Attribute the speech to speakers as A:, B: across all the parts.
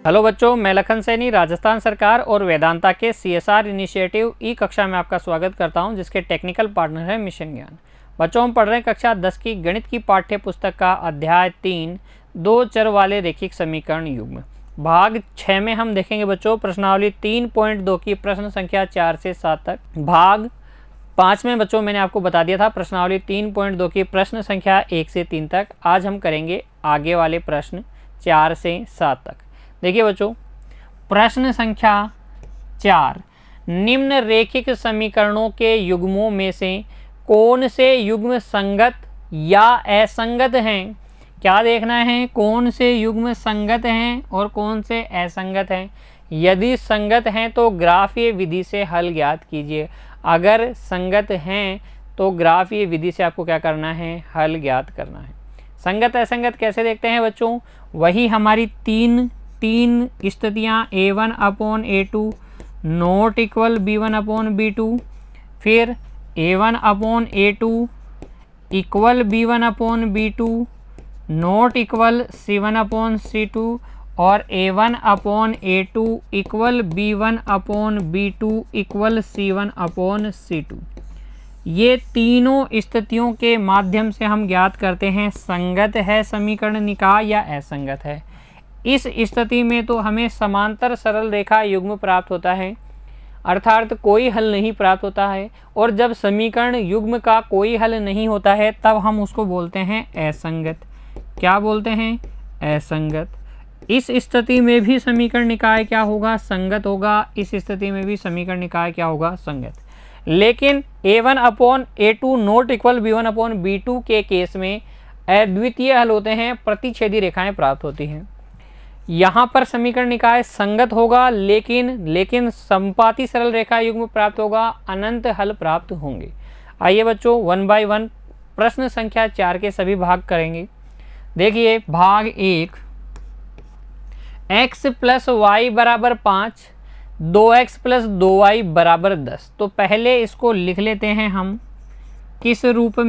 A: Hello बच्चों, मैं लखन सैनी राजस्थान सरकार और वेदांता के CSR इनिशिएटिव ई कक्षा में आपका स्वागत करता हूं, जिसके टेक्निकल पार्टनर है मिशन ज्ञान। बच्चों, हम पढ़ रहे हैं कक्षा 10 की गणित की पाठ्य पुस्तक का अध्याय 3 दो चर वाले रैखिक समीकरण युग्म। भाग 6 में हम देखेंगे बच्चों प्रश्नावली 3.2 की प्रश्न संख्या 4 से 7 तक। भाग 5 में बच्चों मैंने आपको बता दिया था प्रश्नावली 3.2 की प्रश्न संख्या 1 से 3 तक। आज हम करेंगे आगे वाले प्रश्न 4 से 7 तक। देखिए बच्चों, प्रश्न संख्या 4, निम्न रैखिक समीकरणों के युग्मों में से कौन से युग्म संगत या असंगत हैं। क्या देखना है, कौन से युग्म संगत हैं और कौन से असंगत हैं। यदि संगत हैं तो ग्राफीय विधि से हल ज्ञात कीजिए। अगर संगत हैं तो ग्राफीय विधि से आपको क्या करना है, हल ज्ञात करना है। संगत असंगत कैसे देखते हैं बच्चों, वही हमारी तीन स्थितियाँ A1/A2 नॉट इक्वल B1/B2, फिर A1/A2 equal B1/B2 not equal C1/C2 और A1/A2 equal B1/B2 equal C1/C2। ये तीनों स्थितियों के माध्यम से हम ज्ञात करते हैं संगत है समीकरण निकाय या असंगत है। इस स्थिति में तो हमें समांतर सरल रेखा युग्म प्राप्त होता है, अर्थात कोई हल नहीं प्राप्त होता है। और जब समीकरण युग्म का कोई हल नहीं होता है तब हम उसको बोलते हैं असंगत। क्या बोलते हैं, असंगत। इस स्थिति में भी समीकरण निकाय क्या होगा, संगत होगा। इस स्थिति में भी समीकरण निकाय क्या होगा, संगत। लेकिन A1/A2 नॉट इक्वल B1/B2 के केस में अद्वितीय हल होते हैं, प्रतिच्छेदी रेखाएं प्राप्त होती हैं। यहाँ पर समीकरण निकाय संगत होगा, लेकिन संपाती सरल रेखा युग्म प्राप्त होगा, अनंत हल प्राप्त होंगे। आइए बच्चों, 1 बाय 1 प्रश्न संख्या 4 के सभी भाग करेंगे। देखिए, भाग 1, x + y = 5, 2x + 2y = 10। तो पहले इसको लिख लेते हैं हम किस रूप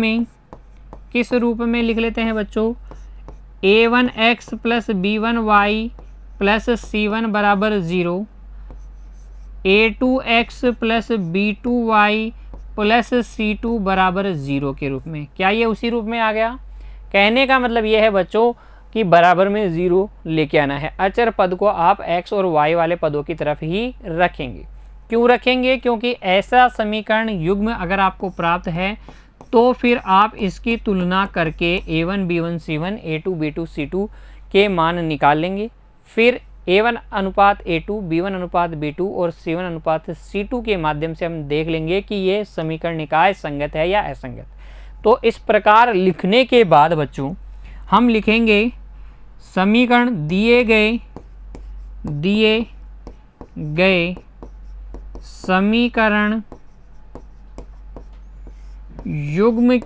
A: में लिख लेते हैं बच्चों। A1x + B1y + C1 = 0, A2x + B2y + C2 = 0 के रूप में। क्या ये उसी रूप में आ गया? कहने का मतलब ये है बच्चों कि बराबर में 0 लेके आना है। अचर पद को आप x और y वाले पदों की तरफ ही रखेंगे। क्यों रखेंगे? क्योंकि ऐसा समीकरण युग्म अगर आपको प्राप्त है तो फिर आप इसकी तुलना करके A1 B1 C1 A2 B2 C2 के मान निकाल लेंगे। फिर A1/A2 B1/B2 और C1/C2 के माध्यम से हम देख लेंगे कि ये समीकरण निकाय संगत है या असंगत। तो इस प्रकार लिखने के बाद बच्चों हम लिखेंगे समीकरण दिए गए समीकरण युग्म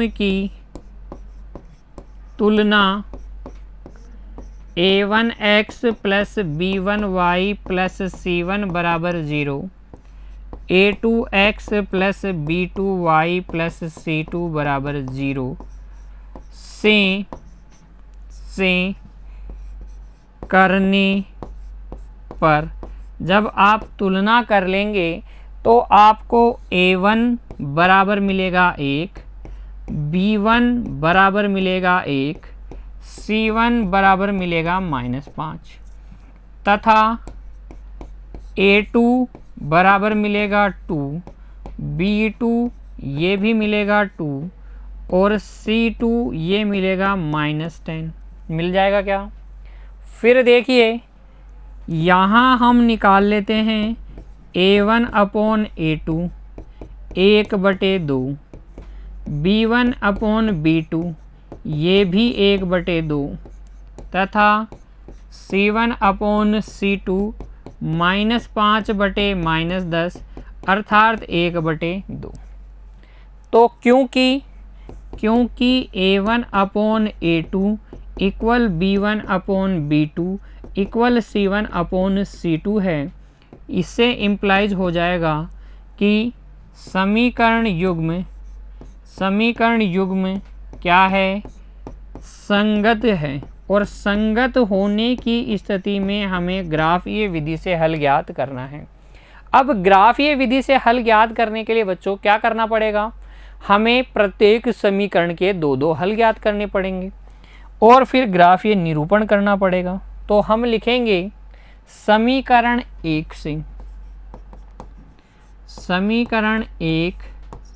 A: की तुलना A1x + B1y + C1 = 0, A2x + B2y + C2 = 0 से करने पर जब आप तुलना कर लेंगे तो आपको A1 बराबर मिलेगा 1, B1 बराबर मिलेगा 1, C1 बराबर मिलेगा -5 तथा A2 बराबर मिलेगा 2, B2 ये भी मिलेगा 2 और C2 ये मिलेगा -10। मिल जाएगा क्या? फिर देखिए, यहाँ हम निकाल लेते हैं A1/A2 1/2, B1/B2 ये भी 1/2 तथा C1/C2 -5/-10 अर्थात 1/2। तो क्योंकि A1/A2 equal B1/B2 equal C1/C2 है, इससे इम्प्लाइज हो जाएगा कि समीकरण युग्म क्या है, संगत है और संगत होने की स्थिति में हमें ग्राफीय विधि से हल ज्ञात करना है। अब ग्राफीय विधि से हल ज्ञात करने के लिए बच्चों क्या करना पड़ेगा, हमें प्रत्येक समीकरण के दो दो हल ज्ञात करने पड़ेंगे और फिर ग्राफीय निरूपण करना पड़ेगा। तो हम लिखेंगे समीकरण 1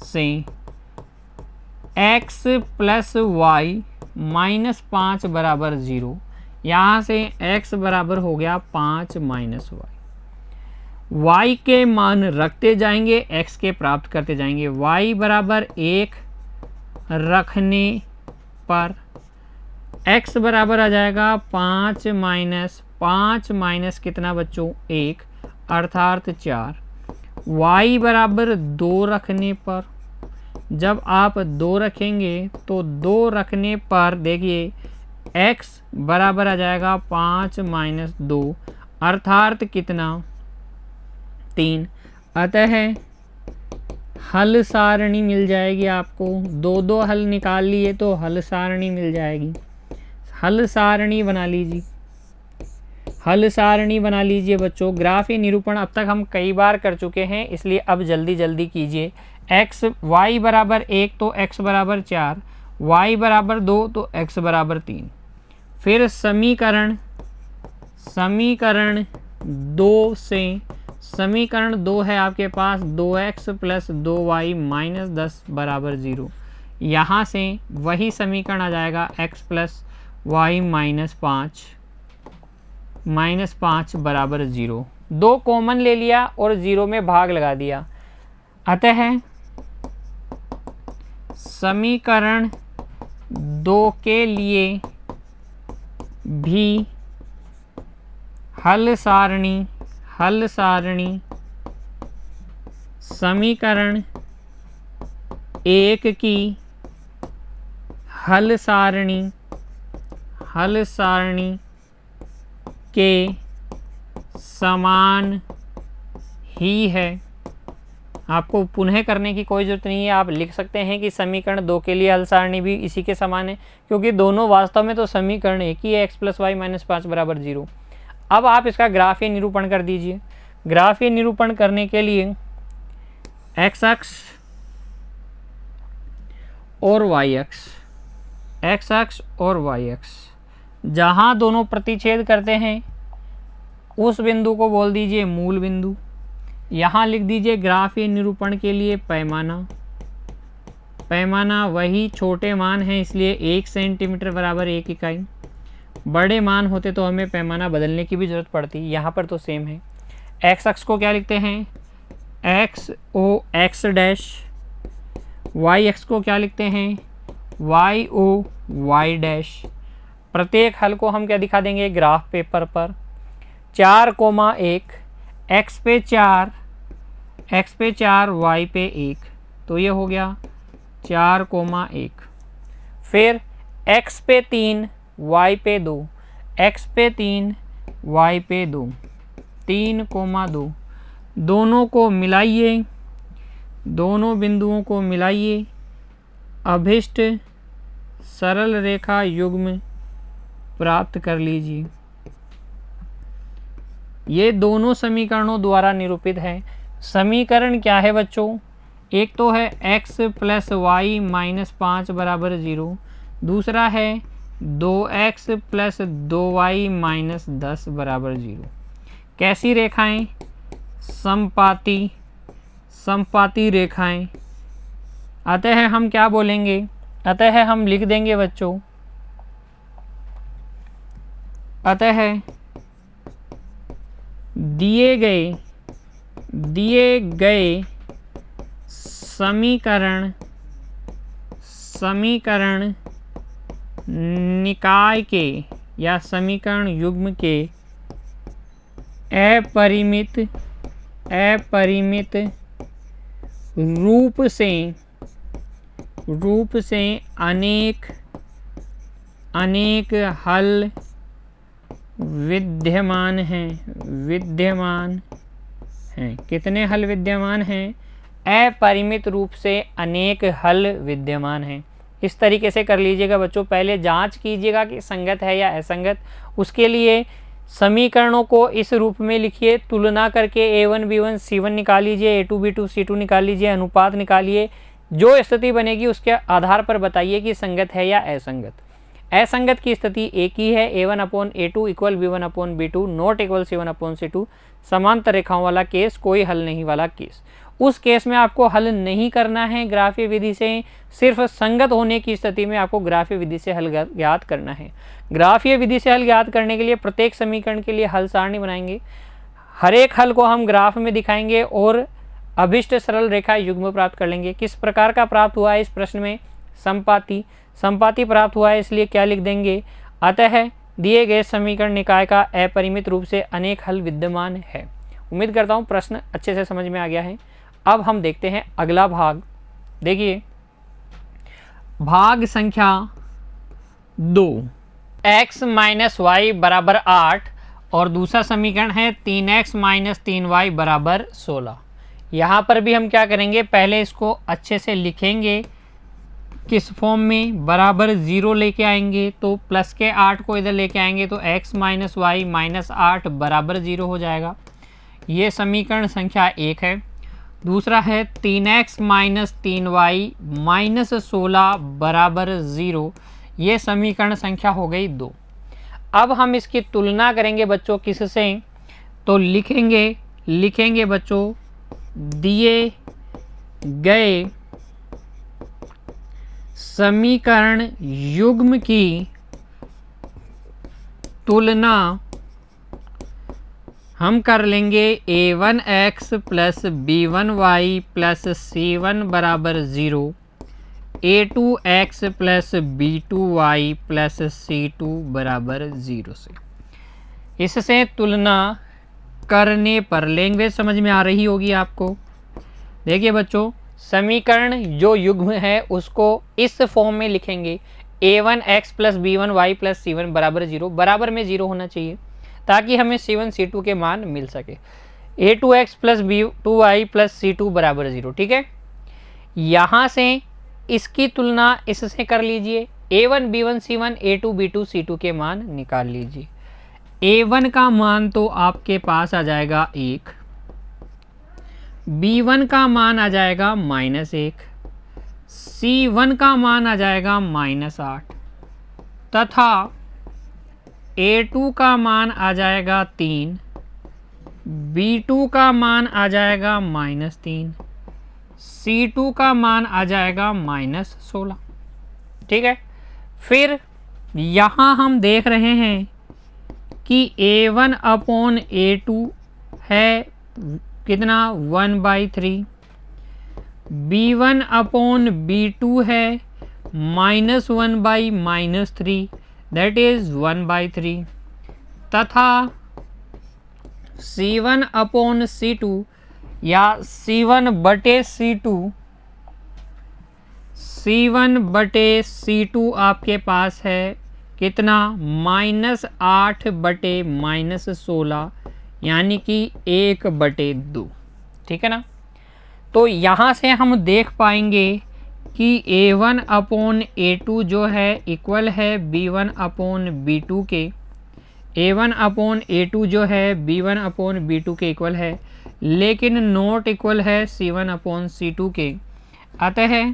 A: से x प्लस वाई माइनस 5 बराबर 0, यहाँ से x बराबर हो गया 5 माइनस वाई, y के मान रखते जाएंगे, x के प्राप्त करते जाएंगे। y बराबर 1 रखने पर x बराबर आ जाएगा 5 माइनस कितना बच्चों 1 अर्थात 4। y बराबर 2 रखने पर, जब आप 2 रखेंगे तो 2 रखने पर देखिए x बराबर आ जाएगा 5 माइनस 2 अर्थात कितना 3। अतः हल सारणी मिल जाएगी आपको, दो दो हल निकाल लिए तो हल सारणी मिल जाएगी। हल सारणी बना लीजिए, हल सारणी बना लीजिए बच्चों। ग्राफीय निरूपण अब तक हम कई बार कर चुके हैं, इसलिए अब जल्दी जल्दी कीजिए। x y बराबर 1 तो x बराबर 4, y बराबर 2 तो x बराबर 3। फिर समीकरण 2 से, समीकरण 2 है आपके पास 2x प्लस 2y माइनस 10 बराबर 0। यहाँ से वही समीकरण आ जाएगा x प्लस वाई माइनस 5 बराबर 0। 2 कॉमन ले लिया और 0 में भाग लगा दिया। अतः समीकरण 2 के लिए भी हल सारणी समीकरण 1 की हल सारणी के समान ही है। आपको पुनः करने की कोई ज़रूरत नहीं है, आप लिख सकते हैं कि समीकरण 2 के लिए हल सारणी भी इसी के समान है, क्योंकि दोनों वास्तव में तो समीकरण एक ही है, x प्लस वाई माइनस 5 बराबर 0। अब आप इसका ग्राफीय निरूपण कर दीजिए। ग्राफीय निरूपण करने के लिए x अक्ष और y अक्ष, x अक्ष और y अक्ष जहाँ दोनों प्रतिच्छेद करते हैं उस बिंदु को बोल दीजिए मूल बिंदु। यहाँ लिख दीजिए ग्राफीय निरूपण के लिए पैमाना वही छोटे मान हैं, इसलिए 1 सेंटीमीटर बराबर 1 इकाई। बड़े मान होते तो हमें पैमाना बदलने की भी ज़रूरत पड़ती, यहाँ पर तो सेम है। x अक्ष को क्या लिखते हैं x o x dash, y अक्ष को क्या लिखते हैं y o y डैश। प्रत्येक हल को हम क्या दिखा देंगे ग्राफ पेपर पर। 4,1 x पे 4 y पे 1, तो ये हो गया 4,1। फिर x पे 3 y पे 2, x पे 3 y पे 2, 3,2। दोनों को मिलाइए, दोनों बिंदुओं को मिलाइए, अभिष्ट सरल रेखा युग्म प्राप्त कर लीजिए। ये दोनों समीकरणों द्वारा निरूपित है। समीकरण क्या है बच्चों, एक तो है x प्लस वाई माइनस 5 बराबर 0, दूसरा है 2x प्लस 2y माइनस 10 बराबर 0। कैसी रेखाएं, समपाती रेखाएं। अतः हम क्या बोलेंगे, अतः हम लिख देंगे बच्चों, अतः दिए गए समीकरण निकाय के या समीकरण युग्म के अपरिमित रूप से अनेक हल विद्यमान हैं। कितने हल विद्यमान हैं, अपरिमित रूप से अनेक हल विद्यमान हैं। इस तरीके से कर लीजिएगा बच्चों। पहले जांच कीजिएगा कि संगत है या असंगत। उसके लिए समीकरणों को इस रूप में लिखिए, तुलना करके A1 B1 C1 निकाल लीजिए, A2 B2 C2 निकाल लीजिए, अनुपात निकालिए। जो स्थिति बनेगी उसके आधार पर बताइए कि संगत है या असंगत। असंगत की स्थिति एक ही है, A1/A2 equal B1/B2 not equal C1/C2, समांतर रेखाओं वाला केस, कोई हल नहीं वाला केस। उस केस में आपको हल नहीं करना है ग्राफीय विधि से, सिर्फ संगत होने की स्थिति में आपको ग्राफीय विधि से हल ज्ञात करना है। ग्राफीय विधि से हल ज्ञात करने के लिए प्रत्येक समीकरण के लिए हल सारणी बनाएंगे, हर एक हल को हम ग्राफ में दिखाएंगे और अभिष्ट सरल रेखा युग्म प्राप्त कर लेंगे। किस प्रकार का प्राप्त हुआ है इस प्रश्न में? संपाती प्राप्त हुआ है, इसलिए क्या लिख देंगे? अतः दिए गए समीकरण निकाय का अपरिमित रूप से अनेक हल विद्यमान है। उम्मीद करता हूँ प्रश्न अच्छे से समझ में आ गया है। अब हम देखते हैं अगला भाग। देखिए भाग संख्या 2, x - y बराबर 8 और दूसरा समीकरण है 3x - 3y बराबर 16। यहाँ पर भी हम क्या करेंगे, पहले इसको अच्छे से लिखेंगे। किस फॉर्म में? बराबर 0 लेके आएंगे तो प्लस के 8 को इधर लेके आएंगे तो x - y - 8 बराबर 0 हो जाएगा। ये समीकरण संख्या 1 है। दूसरा है 3x - 3y - 16 बराबर 0। ये समीकरण संख्या हो गई 2। अब हम इसकी तुलना करेंगे बच्चों किससे? तो लिखेंगे बच्चों, दिए गए समीकरण युग्म की तुलना हम कर लेंगे A1x plus B1y plus C1 बराबर 0, A2x plus B2y plus C2 बराबर 0 से। इससे तुलना करने पर लैंग्वेज समझ में आ रही होगी आपको। देखिए बच्चों, समीकरण जो युग्म है उसको इस फॉर्म में लिखेंगे, A1x plus B1y plus C1 बराबर 0, बराबर में 0 होना चाहिए ताकि हमें C1 C2 के मान मिल सके। A2x plus B2y plus C2 बराबर 0, ठीक है। यहाँ से इसकी तुलना इससे कर लीजिए, A1 B1 C1 A2 B2 C2 के मान निकाल लीजिए। A1 का मान तो आपके पास आ जाएगा 1, B1 का मान आ जाएगा -1, C1 का मान आ जाएगा -8 तथा A2 का मान आ जाएगा 3, B2 का मान आ जाएगा -3, C2 का मान आ जाएगा -16, ठीक है। फिर यहाँ हम देख रहे हैं कि A1/A2 है कितना? 1/3, B1/B2 है -1/-3 दैट इज 1/3 तथा C1/C2 या C1/C2 आपके पास है कितना? -8/-16 यानी कि 1/2, ठीक है ना। तो यहाँ से हम देख पाएंगे कि A1/A2 जो है इक्वल है B1/B2 के, A1/A2 जो है B1/B2 के इक्वल है, लेकिन नॉट इक्वल है C1/C2 के। अतः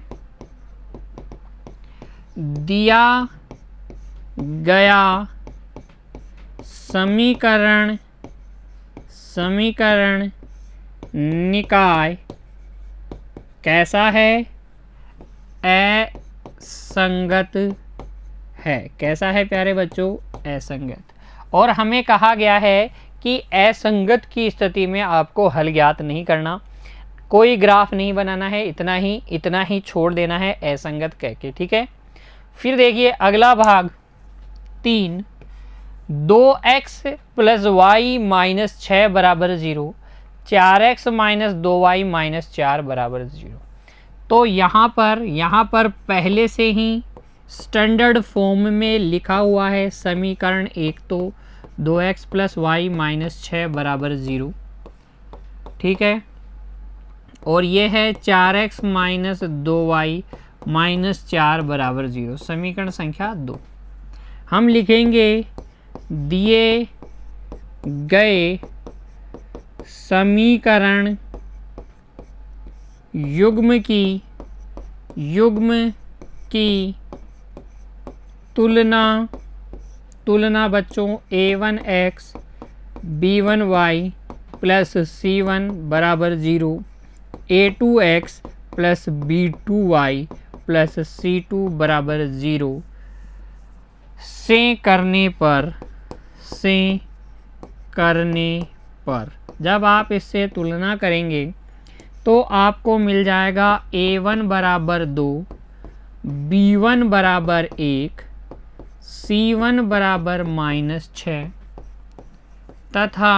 A: दिया गया समीकरण निकाय कैसा है? असंगत है। कैसा है प्यारे बच्चों? असंगत। और हमें कहा गया है कि असंगत की स्थिति में आपको हल ज्ञात नहीं करना, कोई ग्राफ नहीं बनाना है, इतना ही छोड़ देना है असंगत कह के, ठीक है। फिर देखिए अगला भाग 3, 2x प्लस y माइनस 6 बराबर 0, 4x माइनस 2y माइनस 4 बराबर 0। तो यहाँ पर पहले से ही स्टैंडर्ड फॉर्म में लिखा हुआ है समीकरण 1, तो 2x प्लस वाई माइनस 6 बराबर 0, ठीक है। और ये है 4x माइनस 2y -4 बराबर 0। समीकरण संख्या 2 हम लिखेंगे दिए गए समीकरण युग्म की तुलना बच्चों a1x b1y प्लस c1 बराबर 0, a2x plus b2y plus c2 बराबर 0 से करने पर जब आप इससे तुलना करेंगे तो आपको मिल जाएगा a1 बराबर 2, b1 बराबर 1, c1 बराबर -6 तथा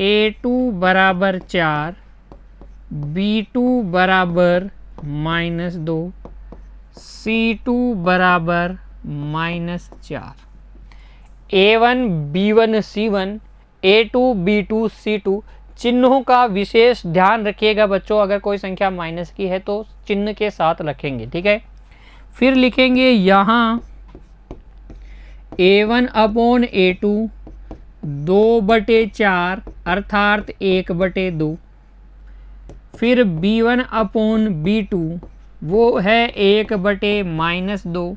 A: a2 बराबर 4, b2 बराबर -2, c2 बराबर -4। a1 b1 c1 a2 b2 c2 चिन्हों का विशेष ध्यान रखिएगा बच्चों। अगर कोई संख्या माइनस की है तो चिन्ह के साथ रखेंगे, ठीक है। फिर लिखेंगे यहाँ a1 अपॉन a2 2/4 अर्थात 1/2। फिर b1 अपॉन b2 वो है 1/-2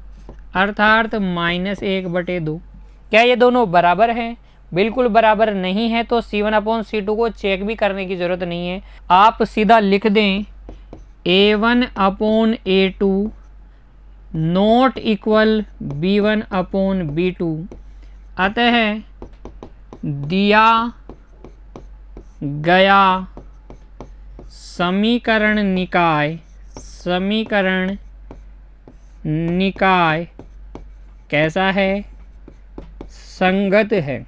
A: अर्थात -1/2। क्या ये दोनों बराबर हैं? बिल्कुल बराबर नहीं है, तो c1 अपॉन c2 को चेक भी करने की ज़रूरत नहीं है। आप सीधा लिख दें a1 upon a2 not equal b1 upon b2। अतः दिया गया समीकरण निकाय कैसा है? संगत है।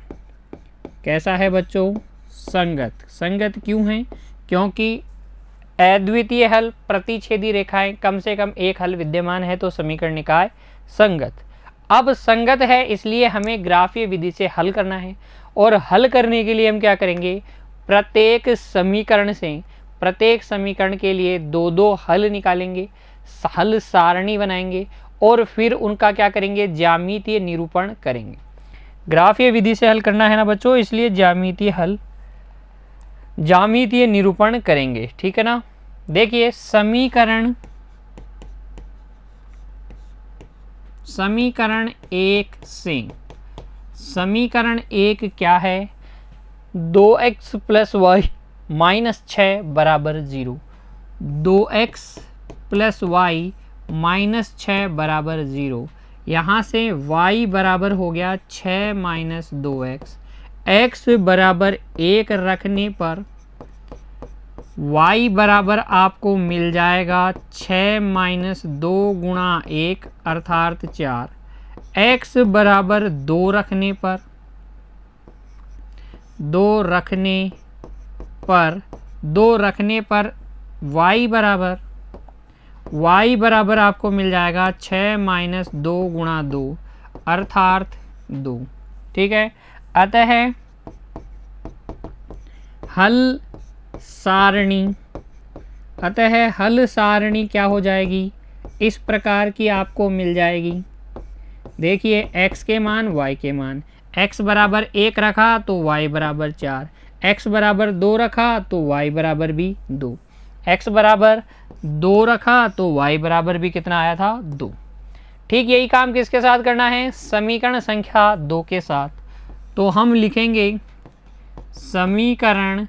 A: कैसा है बच्चों? संगत। संगत क्यों है? क्योंकि अद्वितीय हल, प्रतिच्छेदी रेखाएं, कम से कम एक हल विद्यमान है, तो समीकरण निकाय संगत। अब संगत है इसलिए हमें ग्राफीय विधि से हल करना है, और हल करने के लिए हम क्या करेंगे? प्रत्येक समीकरण के लिए 2-2 हल निकालेंगे, हल सारणी बनाएंगे और फिर उनका क्या करेंगे? ज्यामितीय निरूपण करेंगे। ग्राफीय विधि से हल करना है ना बच्चों, इसलिए ज्यामितीय निरूपण करेंगे, ठीक है ना। देखिए समीकरण 1 से समीकरण 1 क्या है? 2x प्लस वाई -6 बराबर 0। 2x प्लस वाई -6 बराबर 0। यहाँ से y बराबर हो गया 6 - 2x। x बराबर 1 रखने पर y बराबर आपको मिल जाएगा 6 - 2 गुणा 1 अर्थात 4। x बराबर 2 रखने पर y बराबर आपको मिल जाएगा 6 - 2 गुणा 2 अर्थात 2, ठीक है। अतः हल सारणी क्या हो जाएगी? इस प्रकार की आपको मिल जाएगी। देखिए x के मान y के मान, x बराबर 1 रखा तो y बराबर 4, x बराबर 2 रखा तो y बराबर भी 2, x बराबर 2 रखा तो y बराबर भी कितना आया था? 2। ठीक यही काम किसके साथ करना है? समीकरण संख्या 2 के साथ। तो हम लिखेंगे समीकरण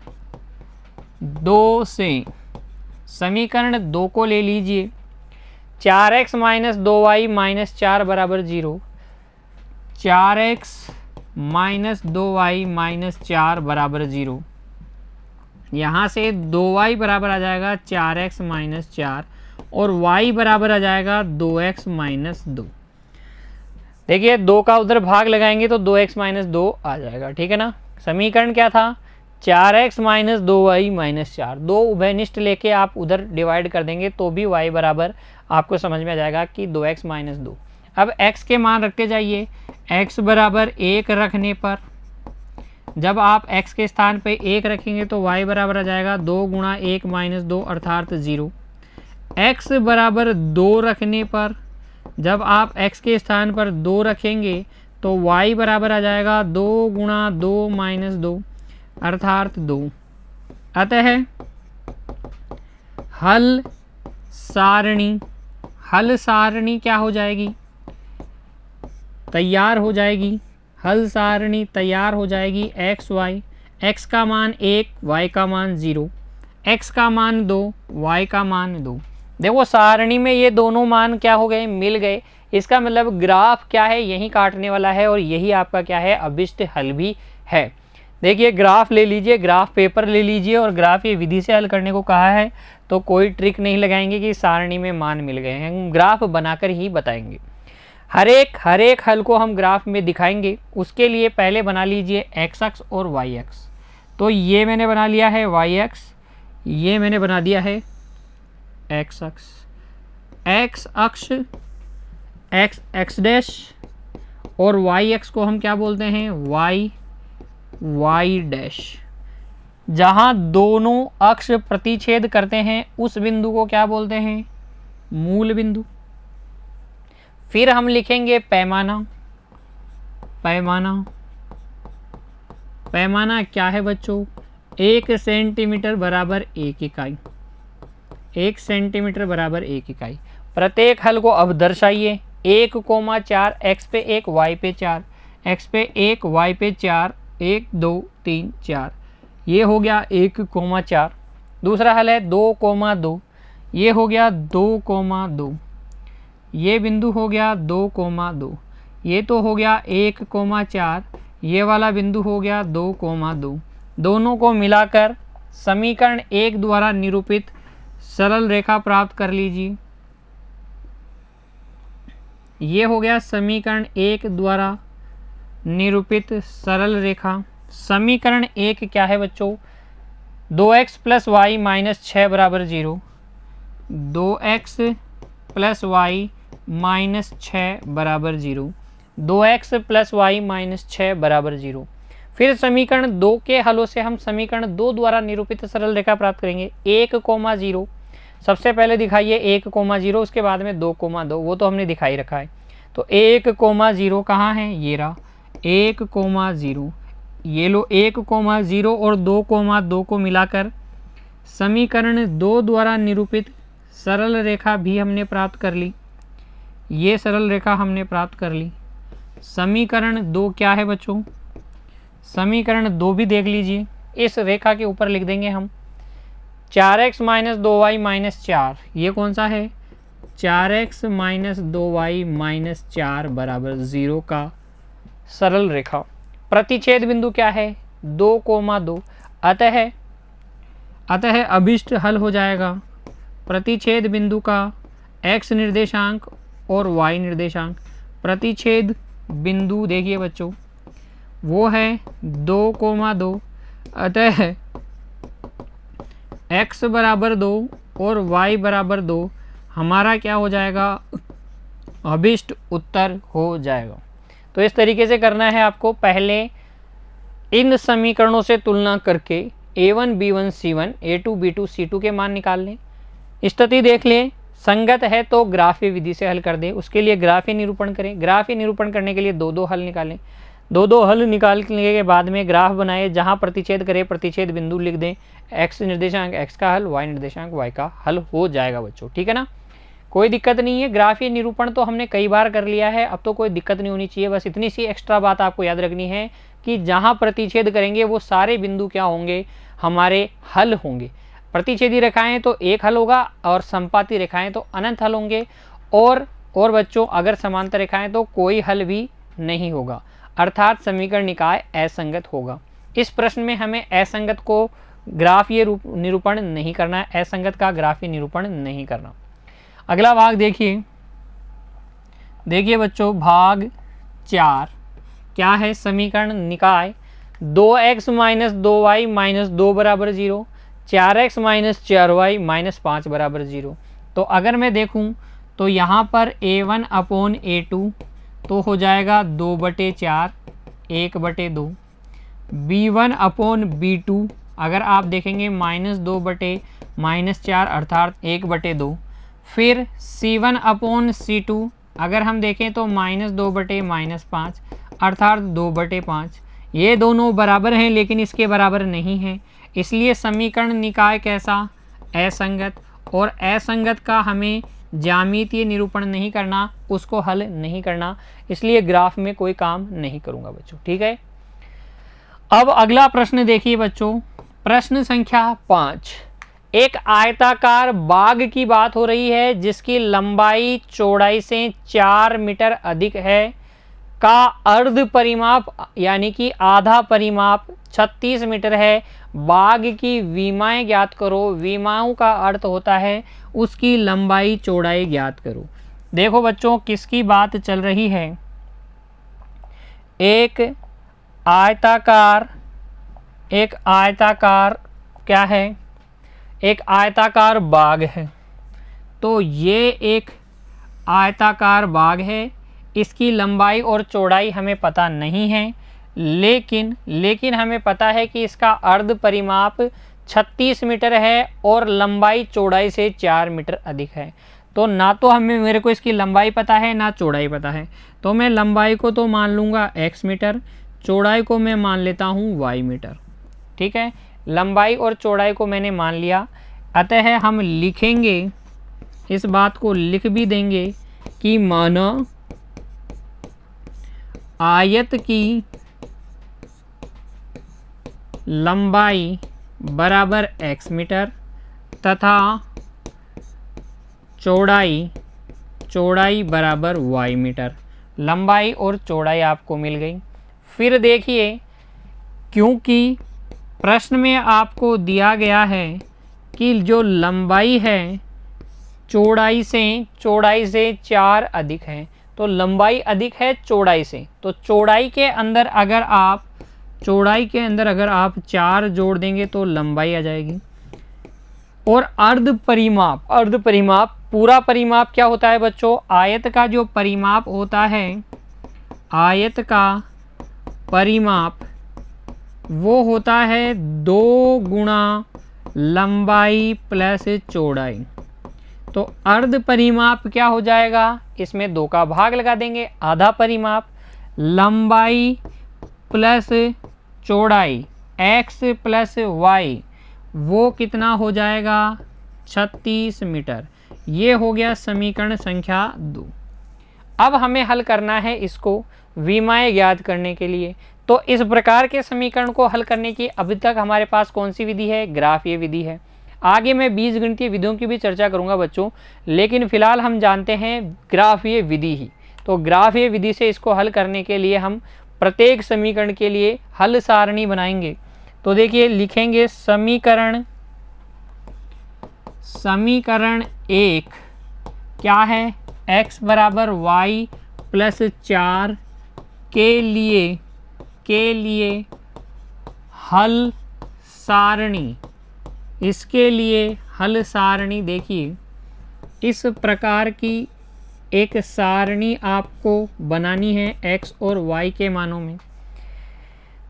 A: 2 से, समीकरण 2 को ले लीजिए। 4x - 2y - 4 बराबर 0। 4x - 2y - 4 बराबर 0। यहाँ से 2y बराबर आ जाएगा 4x - 4 और y बराबर आ जाएगा 2x - 2। देखिए 2 का उधर भाग लगाएंगे तो 2x - 2 आ जाएगा, ठीक है ना। समीकरण क्या था? 4x - 2y - 4। 2 उभयनिष्ठ लेके आप उधर डिवाइड कर देंगे तो भी y बराबर आपको समझ में आ जाएगा कि 2x - 2। अब x के मान रखते जाइए। x बराबर 1 रखने पर, जब आप x के स्थान पे 1 रखेंगे तो y बराबर आ जाएगा 2 गुणा 1 - 2 अर्थात 0। x बराबर 2 रखने पर, जब आप x के स्थान पर 2 रखेंगे तो y बराबर आ जाएगा 2 गुणा 2 माइनस 2 अर्थात 2। अतः हल सारणी क्या हो जाएगी, तैयार हो जाएगी। हल सारणी तैयार हो जाएगी एक्स वाई, एक्स का मान 1, वाई का मान 0, एक्स का मान 2, वाई का मान 2। देखो सारणी में ये दोनों मान क्या हो गए, मिल गए। इसका मतलब ग्राफ क्या है, यही काटने वाला है और यही आपका क्या है, अभिष्ट हल भी है। देखिए ग्राफ ले लीजिए, ग्राफ पेपर ले लीजिए और ग्राफ ये विधि से हल करने को कहा है, तो कोई ट्रिक नहीं लगाएंगे कि सारणी में मान मिल गए हैं, हम ग्राफ बनाकर ही बताएंगे। हर एक हल को हम ग्राफ में दिखाएंगे। उसके लिए पहले बना लीजिए एक्स अक्ष और वाई अक्ष। तो ये मैंने बना लिया है वाई अक्ष, ये मैंने बना दिया है एक्स अक्ष। एक्स अक्ष एक्स डैश और वाई अक्ष को हम क्या बोलते हैं, वाई डैश। जहाँ दोनों अक्ष प्रतिच्छेद करते हैं उस बिंदु को क्या बोलते हैं, मूल बिंदु। फिर हम लिखेंगे पैमाना। पैमाना क्या है बच्चों, 1 सेंटीमीटर बराबर 1 इकाई। 1 सेंटीमीटर बराबर 1 इकाई। प्रत्येक हल को अब दर्शाइए। 1,4 x पे 1 y पे 4, x पे 1 y पे 4, 1 2 3 4, ये हो गया 1,4। दूसरा हल है 2,2, ये हो गया 2,2, ये बिंदु हो गया 2,2, ये तो हो गया 1,4, ये वाला बिंदु हो गया 2,2। दोनों को मिलाकर समीकरण 1 द्वारा निरूपित सरल रेखा प्राप्त कर लीजिए। ये हो गया समीकरण 1 द्वारा निरूपित सरल रेखा। समीकरण 1 क्या है बच्चों, 2x प्लस वाई माइनस 6 बराबर 0, 2x प्लस वाई माइनस 6 बराबर 0, 2x प्लस वाई माइनस 6 बराबर 0। फिर समीकरण 2 के हलों से हम समीकरण 2 द्वारा निरूपित सरल रेखा प्राप्त करेंगे। 1,0 सबसे पहले दिखाइए 1,0, उसके बाद में 2,2, वो तो हमने दिखाई रखा है। तो 1,0 कहाँ है, ये रहा 1,0। ये लो 1,0 और 2,2 को मिलाकर समीकरण 2 द्वारा निरूपित सरल रेखा भी हमने प्राप्त कर ली। ये सरल रेखा हमने प्राप्त कर ली। समीकरण 2 क्या है बच्चों, समीकरण 2 भी देख लीजिए। इस रेखा के ऊपर लिख देंगे हम 4x माइनस 2y माइनस 4, ये कौन सा है, 4x माइनस 2y माइनस 4 बराबर 0 का सरल रेखा। प्रतिच्छेद बिंदु क्या है, 2,2। अतः अभिष्ट हल हो जाएगा प्रतिच्छेद बिंदु का x निर्देशांक और y निर्देशांक। प्रतिच्छेद बिंदु देखिए बच्चों वो है 2,2, अतः x बराबर 2 और y बराबर 2 हमारा क्या हो जाएगा, अभिष्ट उत्तर हो जाएगा। तो इस तरीके से करना है आपको। पहले इन समीकरणों से तुलना करके a1 b1 c1 a2 b2 c2 के मान निकाल लें, स्थिति देख लें, संगत है तो ग्राफीय विधि से हल कर दें। उसके लिए ग्राफीय निरूपण करें। ग्राफीय निरूपण करने के लिए 2-2 हल निकालें। 2-2 हल निकालने के बाद में ग्राफ बनाए, जहां प्रतिच्छेद करे प्रतिच्छेद बिंदु लिख दें। x निर्देशांक x का हल, y निर्देशांक y का हल हो जाएगा बच्चों, ठीक है ना, कोई दिक्कत नहीं है। ग्राफीय निरूपण तो हमने कई बार कर लिया है, अब तो कोई दिक्कत नहीं होनी चाहिए। बस इतनी सी एक्स्ट्रा बात आपको याद रखनी है कि जहां प्रतिच्छेद करेंगे वो सारे बिंदु क्या होंगे, हमारे हल होंगे। प्रतिच्छेदी रेखाएं तो एक हल होगा और संपाती रेखाएं तो अनंत हल होंगे। और बच्चों अगर समांतर रेखाएं तो कोई हल भी नहीं होगा, अर्थात समीकरण निकाय असंगत होगा। इस प्रश्न में हमें असंगत को ग्राफीय निरूपण नहीं करना है, असंगत का ग्राफीय निरूपण नहीं करना। अगला भाग देखिए बच्चों, भाग 4 क्या है, समीकरण निकाय 2x माइनस 2y माइनस 2 बराबर 0, 4x माइनस 4y माइनस 5 बराबर 0। तो अगर मैं देखूं तो यहाँ पर a1 अपॉन a2 तो हो जाएगा 2/4 1/2, b1 अपॉन b2 अगर आप देखेंगे -2/-4 अर्थात 1/2, फिर C1/C2 अगर हम देखें तो -2/-5 अर्थात 2/5। ये दोनों बराबर हैं लेकिन इसके बराबर नहीं हैं, इसलिए समीकरण निकाय कैसा, असंगत। और असंगत का हमें ज्यामितीय निरूपण नहीं करना, उसको हल नहीं करना, इसलिए ग्राफ में कोई काम नहीं करूँगा बच्चों। ठीक है, अब अगला प्रश्न देखिए बच्चों, प्रश्न संख्या 5। एक आयताकार बाग की बात हो रही है जिसकी लंबाई चौड़ाई से 4 मीटर अधिक है, का अर्ध परिमाप यानी कि आधा परिमाप 36 मीटर है। बाग की विमाएं ज्ञात करो। विमाओं का अर्थ होता है उसकी लंबाई चौड़ाई ज्ञात करो। देखो बच्चों किसकी बात चल रही है, एक आयताकार क्या है, एक आयताकार बाग है। तो ये एक आयताकार बाग है, इसकी लंबाई और चौड़ाई हमें पता नहीं है, लेकिन हमें पता है कि इसका अर्ध परिमाप 36 मीटर है और लंबाई चौड़ाई से 4 मीटर अधिक है। तो ना तो मेरे को इसकी लंबाई पता है ना चौड़ाई पता है, तो मैं लंबाई को तो मान लूँगा x मीटर, चौड़ाई को मैं मान लेता हूँ y मीटर। ठीक है, लंबाई और चौड़ाई को मैंने मान लिया, अतः हम लिखेंगे, इस बात को लिख भी देंगे कि माना आयत की लंबाई बराबर x मीटर तथा चौड़ाई बराबर y मीटर। लंबाई और चौड़ाई आपको मिल गई। फिर देखिए, क्योंकि प्रश्न में आपको दिया गया है कि जो लंबाई है चौड़ाई से 4 अधिक है, तो लंबाई अधिक है चौड़ाई से, तो चौड़ाई के अंदर अगर आप 4 जोड़ देंगे तो लंबाई आ जाएगी। और अर्ध परिमाप पूरा परिमाप क्या होता है बच्चों, आयत का जो परिमाप होता है, आयत का परिमाप वो होता है 2 गुणा लंबाई प्लस चौड़ाई। तो अर्ध परिमाप क्या हो जाएगा, इसमें 2 का भाग लगा देंगे, आधा परिमाप लंबाई प्लस चौड़ाई x प्लस y, वो कितना हो जाएगा 36 मीटर। ये हो गया समीकरण संख्या 2। अब हमें हल करना है इसको विमाएं ज्ञात करने के लिए। तो इस प्रकार के समीकरण को हल करने की अभी तक हमारे पास कौन सी विधि है, ग्राफीय विधि है। आगे मैं बीजगणितीय विधियों की भी चर्चा करूंगा बच्चों, लेकिन फिलहाल हम जानते हैं ग्राफीय विधि ही। तो ग्राफीय विधि से इसको हल करने के लिए हम प्रत्येक समीकरण के लिए हल सारणी बनाएंगे। तो देखिए, लिखेंगे समीकरण 1 क्या है, x बराबर y प्लस 4 के लिए हल सारणी, इसके लिए हल सारणी देखिए इस प्रकार की एक सारणी आपको बनानी है x और y के मानों में।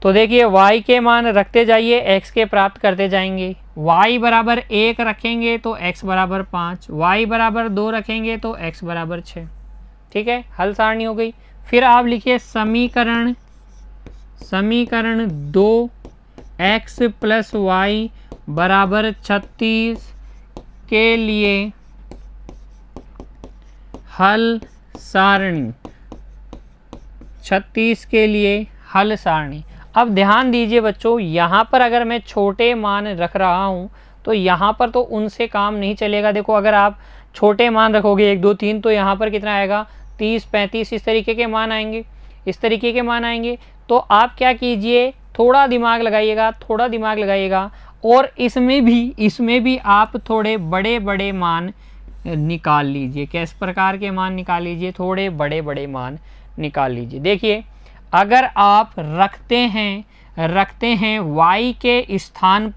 A: तो देखिए y के मान रखते जाइए, x के प्राप्त करते जाएंगे। y बराबर 1 रखेंगे तो x बराबर 5, y बराबर 2 रखेंगे तो x बराबर 6। ठीक है, हल सारणी हो गई। फिर आप लिखिए समीकरण 2 x प्लस y बराबर 36 के लिए हल सारणी, 36 के लिए हल सारणी। अब ध्यान दीजिए बच्चों, यहाँ पर अगर मैं छोटे मान रख रहा हूँ तो यहाँ पर तो उनसे काम नहीं चलेगा। देखो, अगर आप छोटे मान रखोगे 1 2 3 तो यहाँ पर कितना आएगा 30 35 इस तरीके के मान आएंगे, तो आप क्या कीजिए, थोड़ा दिमाग लगाइएगा और इसमें भी आप थोड़े बड़े बड़े मान निकाल लीजिए। किस प्रकार के मान निकाल लीजिए, थोड़े बड़े बड़े मान निकाल लीजिए। देखिए, अगर आप रखते हैं y के स्थान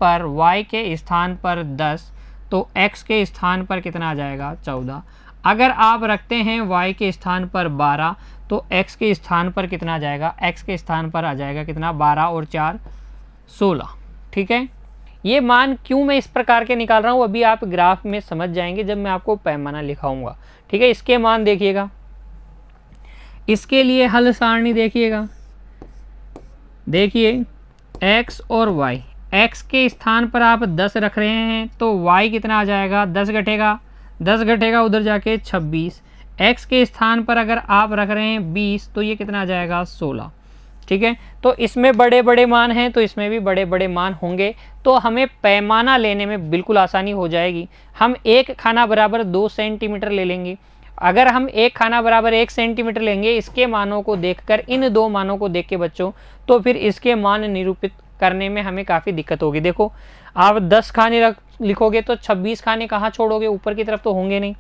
A: पर 10 तो x के स्थान पर कितना आ जाएगा 14। अगर आप रखते हैं y के स्थान पर 12 तो x के स्थान पर कितना आ जाएगा, x के स्थान पर आ जाएगा कितना 12 और 4 16। ठीक है, ये मान क्यों मैं इस प्रकार के निकाल रहा हूँ अभी आप ग्राफ में समझ जाएंगे जब मैं आपको पैमाना लिखाऊंगा। ठीक है, इसके मान देखिएगा, इसके लिए हल सारणी देखिएगा। देखिए x और y, x के स्थान पर आप 10 रख रहे हैं तो y कितना आ जाएगा, 10 घटेगा, 10 घटेगा उधर जाके 26। x के स्थान पर अगर आप रख रहे हैं 20 तो ये कितना आ जाएगा, 16। ठीक है, तो इसमें बड़े बड़े मान हैं तो इसमें भी बड़े बड़े मान होंगे, तो हमें पैमाना लेने में बिल्कुल आसानी हो जाएगी। हम एक खाना बराबर 2 सेंटीमीटर ले लेंगे। अगर हम एक खाना बराबर 1 सेंटीमीटर लेंगे, इसके मानों को देखकर, इन दो मानों को देख के बच्चों, तो फिर इसके मान निरूपित करने में हमें काफ़ी दिक्कत होगी। देखो आप 10 खाने लिखोगे तो 26 खाने कहाँ छोड़ोगे, ऊपर की तरफ तो होंगे नहीं।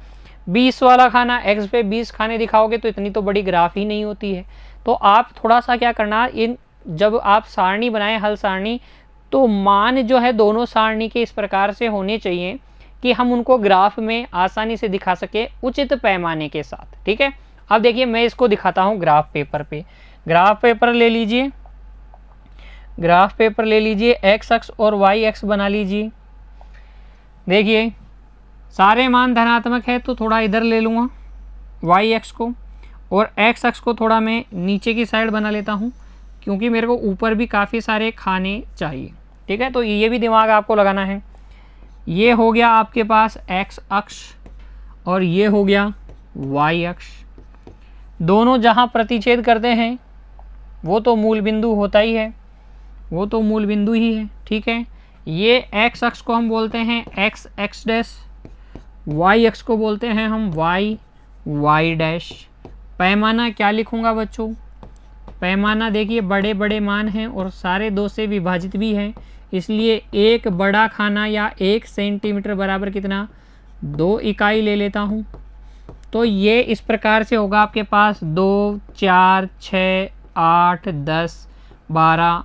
A: 20 वाला खाना x पे 20 खाने दिखाओगे तो इतनी तो बड़ी ग्राफ ही नहीं होती है। तो आप थोड़ा सा क्या करना, इन जब आप सारणी बनाएं, हल सारणी, तो मान जो है दोनों सारणी के इस प्रकार से होने चाहिए कि हम उनको ग्राफ में आसानी से दिखा सके उचित पैमाने के साथ। ठीक है, अब देखिए मैं इसको दिखाता हूँ ग्राफ पेपर पे। ग्राफ पेपर ले लीजिए, ग्राफ पेपर ले लीजिए, x अक्ष और y अक्ष बना लीजिए। देखिए सारे मान धनात्मक है तो थोड़ा इधर ले लूँगा y अक्ष को, और x अक्ष को थोड़ा मैं नीचे की साइड बना लेता हूँ क्योंकि मेरे को ऊपर भी काफ़ी सारे खाने चाहिए। ठीक है, तो ये भी दिमाग आपको लगाना है। ये हो गया आपके पास x अक्ष और ये हो गया y अक्ष। दोनों जहाँ प्रतिच्छेद करते हैं वो तो मूल बिंदु होता ही है, वो तो मूल बिंदु ही है। ठीक है, ये x अक्ष को हम बोलते हैं x x डैश, y अक्ष को बोलते हैं हम y y डैश। पैमाना क्या लिखूंगा बच्चों, पैमाना देखिए बड़े बड़े मान हैं और सारे 2 से विभाजित भी हैं, इसलिए एक बड़ा खाना या 1 सेंटीमीटर बराबर कितना, 2 इकाई ले लेता हूँ। तो ये इस प्रकार से होगा आपके पास 2 4 6 8 10 12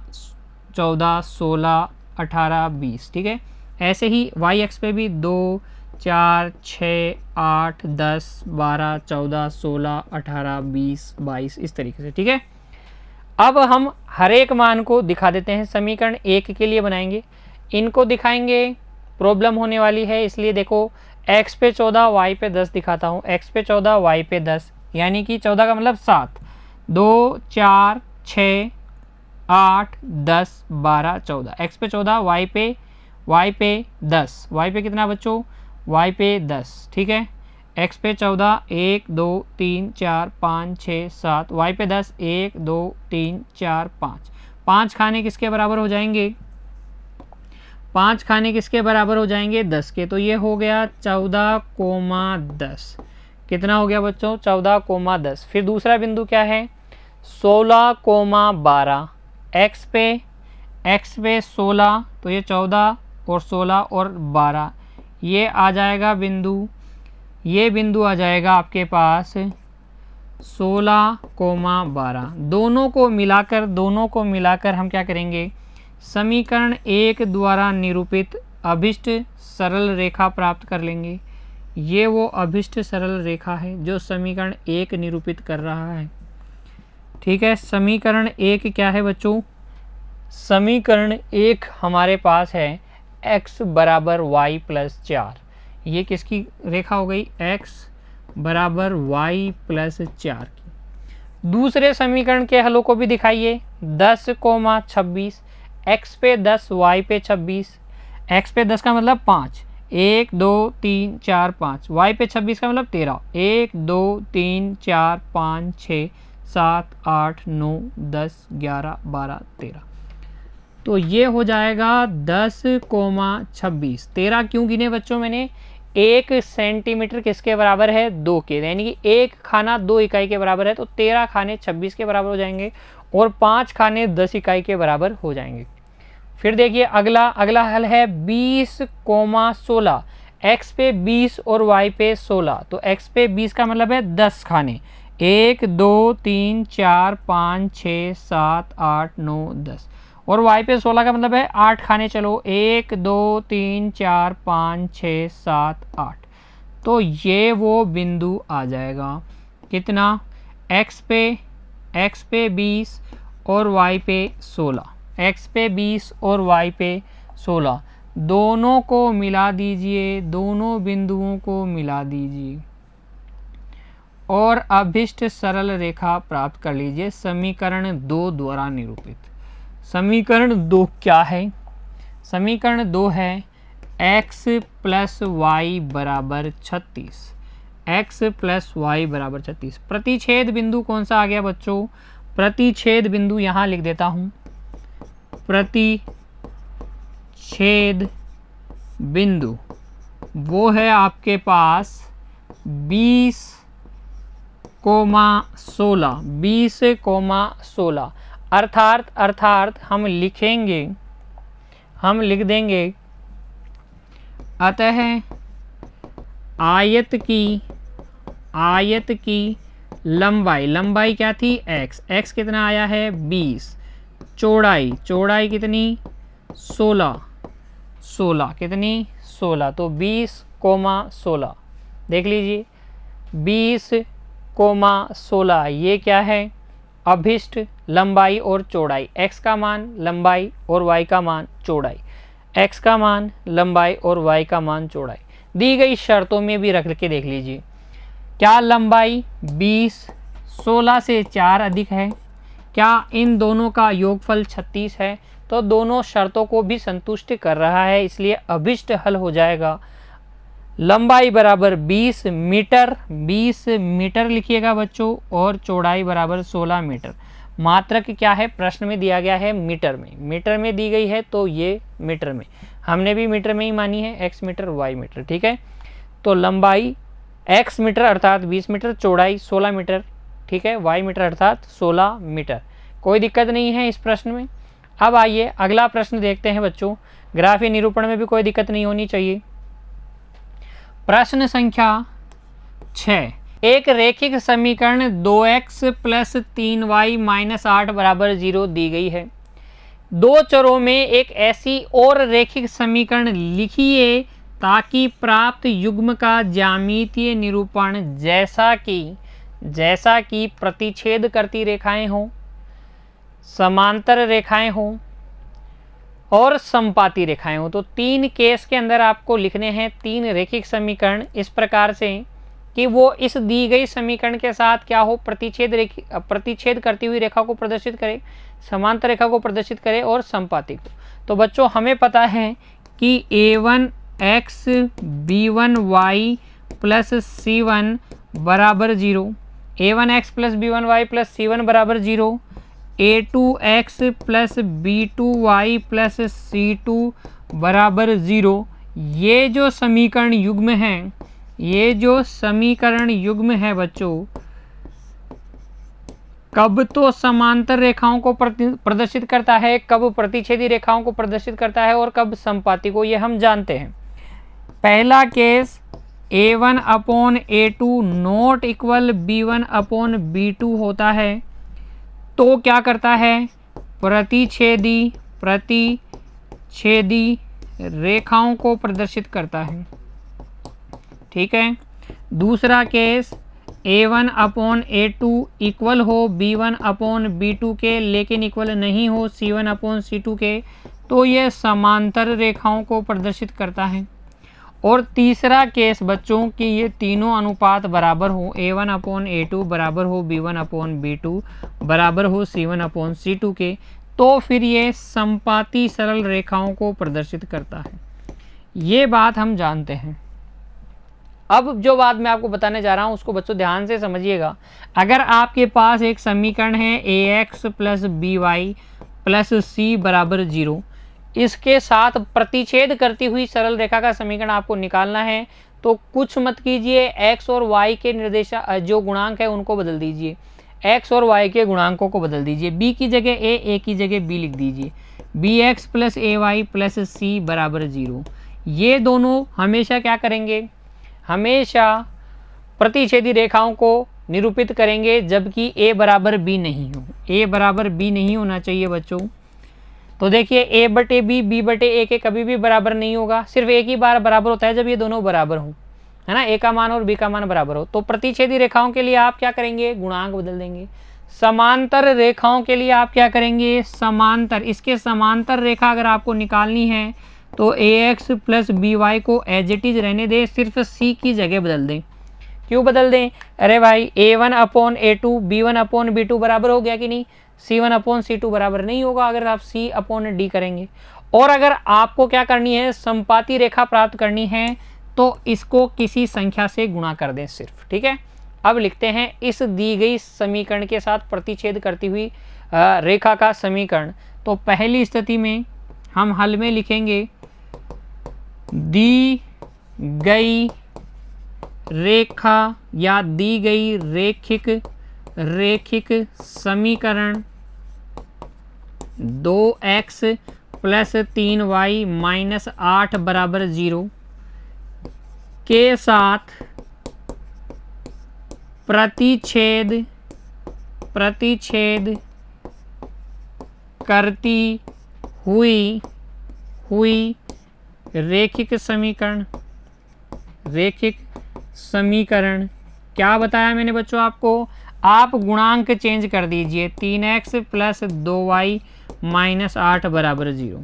A: 14 16 18 20। ठीक है, ऐसे ही y अक्ष पे भी 2 4 6 8 10 12 14 16 18 20 22 इस तरीके से। ठीक है, अब हम हर एक मान को दिखा देते हैं। समीकरण 1 के लिए बनाएंगे, इनको दिखाएंगे, प्रॉब्लम होने वाली है, इसलिए देखो x पे 14 y पे 10 दिखाता हूँ। x पे 14 y पे 10 यानी कि 14 का मतलब 7, 2 4 6 8 10 12 14, x पे 14 y पे 10, y पे कितना बच्चों, y पे 10। ठीक है, x पे 14 1 2 3 4 5 6 7, y पे 10 1 2 3 4 5, 5 खाने किसके बराबर हो जाएंगे, 5 खाने किसके बराबर हो जाएंगे, 10 के। तो ये हो गया 14,10। कितना हो गया बच्चों, 14,10। फिर दूसरा बिंदु क्या है, 16,12। x पे 16 तो ये 14 और 16 और 12, ये आ जाएगा बिंदु, ये बिंदु आ जाएगा आपके पास 16,12। दोनों को मिलाकर हम क्या करेंगे, समीकरण 1 द्वारा निरूपित अभिष्ट सरल रेखा प्राप्त कर लेंगे। ये वो अभिष्ट सरल रेखा है जो समीकरण 1 निरूपित कर रहा है। ठीक है, समीकरण 1 क्या है बच्चों, समीकरण 1 हमारे पास है x बराबर y प्लस 4। ये किसकी रेखा हो गई, x बराबर y प्लस 4 की। दूसरे समीकरण के हलों को भी दिखाइए, 10,26, x पे 10 y पे 26, x पे 10 का मतलब 5, 1 2 3 4 5, y पे 26 का मतलब 13, 1 2 3 4 5 6 7 8 9 10 11 12 13। तो ये हो जाएगा 10,26। 13 क्यों गिने बच्चों मैंने, 1 सेंटीमीटर किसके बराबर है, 2 के, यानी कि एक खाना 2 इकाई के बराबर है, तो 13 खाने 26 के बराबर हो जाएंगे और 5 खाने 10 इकाई के बराबर हो जाएंगे। फिर देखिए अगला हल है 20,16। x पे 20 और y पे 16, तो x पे 20 का मतलब है 10 खाने, 1 2 3 4 5 6 7 8 9 10, और y पे 16 का मतलब है 8 खाने। चलो 1 2 3 4 5 6 7 8, तो ये वो बिंदु आ जाएगा कितना, x पे 20 और y पे 16, x पे 20 और y पे 16। दोनों को मिला दीजिए, दोनों बिंदुओं को मिला दीजिए और अभिष्ट सरल रेखा प्राप्त कर लीजिए समीकरण 2 द्वारा निरूपित। समीकरण 2 क्या है? समीकरण 2 है x प्लस वाई बराबर 36। x प्लस वाई बराबर 36। प्रतिच्छेद बिंदु कौन सा आ गया बच्चों? प्रतिच्छेद बिंदु यहाँ लिख देता हूँ, प्रतिच्छेद बिंदु वो है आपके पास 20,16 20,16 अर्थात हम लिख देंगे अतः आयत की लंबाई क्या थी? x कितना आया है? 20। चौड़ाई कितनी? 16 कितनी? 16। तो 20,16 देख लीजिए, 20,16 ये क्या है? अभिष्ट लंबाई और चौड़ाई, x का मान, लंबाई और y का मान, चौड़ाई, x का मान, लंबाई और y का मान, चौड़ाई दी गई शर्तों में भी रख के देख लीजिए। क्या लंबाई 20 16 से 4 अधिक है? क्या इन दोनों का योगफल 36 है? तो दोनों शर्तों को भी संतुष्ट कर रहा है, इसलिए अभिष्ट हल हो जाएगा लंबाई बराबर 20 मीटर लिखिएगा बच्चों और चौड़ाई बराबर 16 मीटर। मात्रक क्या है? प्रश्न में दिया गया है मीटर में दी गई है, तो ये मीटर में, हमने भी मीटर में ही मानी है, x मीटर y मीटर। ठीक है, तो लंबाई x मीटर अर्थात 20 मीटर, चौड़ाई 16 मीटर। ठीक है, y मीटर अर्थात 16 मीटर। कोई दिक्कत नहीं है इस प्रश्न में। अब आइए अगला प्रश्न देखते हैं बच्चों। ग्राफीय निरूपण में भी कोई दिक्कत नहीं होनी चाहिए। प्रश्न संख्या 6। एक रैखिक समीकरण 2x प्लस 3y माइनस 8 बराबर 0 दी गई है। दो चरों में एक ऐसी और रैखिक समीकरण लिखिए ताकि प्राप्त युग्म का ज्यामितीय निरूपण जैसा कि प्रतिच्छेद करती रेखाएं हों, समांतर रेखाएं हों और संपाती रेखाएं हों। तो 3 केस के अंदर आपको लिखने हैं 3 रैखिक समीकरण इस प्रकार से कि वो इस दी गई समीकरण के साथ क्या हो? प्रतिच्छेद करती हुई रेखा को प्रदर्शित करे, समांतर रेखा को प्रदर्शित करे और संपाती को। तो बच्चों हमें पता है कि a1x b1y प्लस c1 बराबर 0, a1x plus b1y plus c1 बराबर 0, a2x plus b2y plus c2 बराबर 0। ये जो समीकरण युग्म है बच्चों, कब तो समांतर रेखाओं को प्रदर्शित करता है, कब प्रतिच्छेदी रेखाओं को प्रदर्शित करता है और कब संपाती को, ये हम जानते हैं। पहला case a1/a2 not equal b1/b2 होता है तो क्या करता है? प्रतिच्छेदी रेखाओं को प्रदर्शित करता है। ठीक है। दूसरा केस a1/a2 इक्वल हो b1/b2 के लेकिन इक्वल नहीं हो c1/c2 के, तो ये समांतर रेखाओं को प्रदर्शित करता है। और तीसरा केस बच्चों कि ये तीनों अनुपात बराबर हो, a1/a2 बराबर हो b1/b2 बराबर हो c1/c2 के, तो फिर ये संपाती सरल रेखाओं को प्रदर्शित करता है। ये बात हम जानते हैं। अब जो बात मैं आपको बताने जा रहा हूँ उसको बच्चों ध्यान से समझिएगा। अगर आपके पास एक समीकरण है ax plus by plus c बराबर 0, इसके साथ प्रतिच्छेद करती हुई सरल रेखा का समीकरण आपको निकालना है, तो कुछ मत कीजिए, x और y के जो गुणांक है उनको बदल दीजिए, x और y के गुणांकों को बदल दीजिए। b की जगह a की जगह b लिख दीजिए। bx plus ay plus c बराबर 0। ये दोनों हमेशा क्या करेंगे? हमेशा प्रतिच्छेदी रेखाओं को निरूपित करेंगे, जबकि a बराबर b नहीं हो। a बराबर b नहीं होना चाहिए बच्चों। तो देखिए a/b b/a के कभी भी बराबर नहीं होगा, सिर्फ एक ही बार बराबर होता है जब ये दोनों बराबर हों, है ना, a का मान और b का मान बराबर हो। तो प्रतिच्छेदी रेखाओं के लिए आप क्या करेंगे? गुणांक बदल देंगे। समांतर रेखाओं के लिए आप क्या करेंगे? समांतर, इसके समांतर रेखा अगर आपको निकालनी है तो ए एक्स प्लस बी वाई को एज इट इज रहने दें, सिर्फ सी की जगह बदल दें। क्यों बदल दें? अरे भाई A1 upon A2 B1 upon B2 बराबर हो गया कि नहीं? C1 अपॉन C2 बराबर नहीं होगा अगर आप C अपॉन D करेंगे। और अगर आपको क्या करनी है, समपाती रेखा प्राप्त करनी है, तो इसको किसी संख्या से गुणा कर दें सिर्फ। ठीक है, अब लिखते हैं इस दी गई समीकरण के साथ प्रतिच्छेद करती हुई रेखा का समीकरण। तो पहली स्थिति में हम हल में लिखेंगे दी गई रेखा या दी गई रैखिक समीकरण 2x प्लस 3y माइनस 8 बराबर 0 के साथ प्रतिच्छेद करती हुई रैखिक समीकरण क्या बताया मैंने बच्चों आपको? आप गुणांक चेंज कर दीजिए, 3x प्लस 2y माइनस 8 बराबर 0।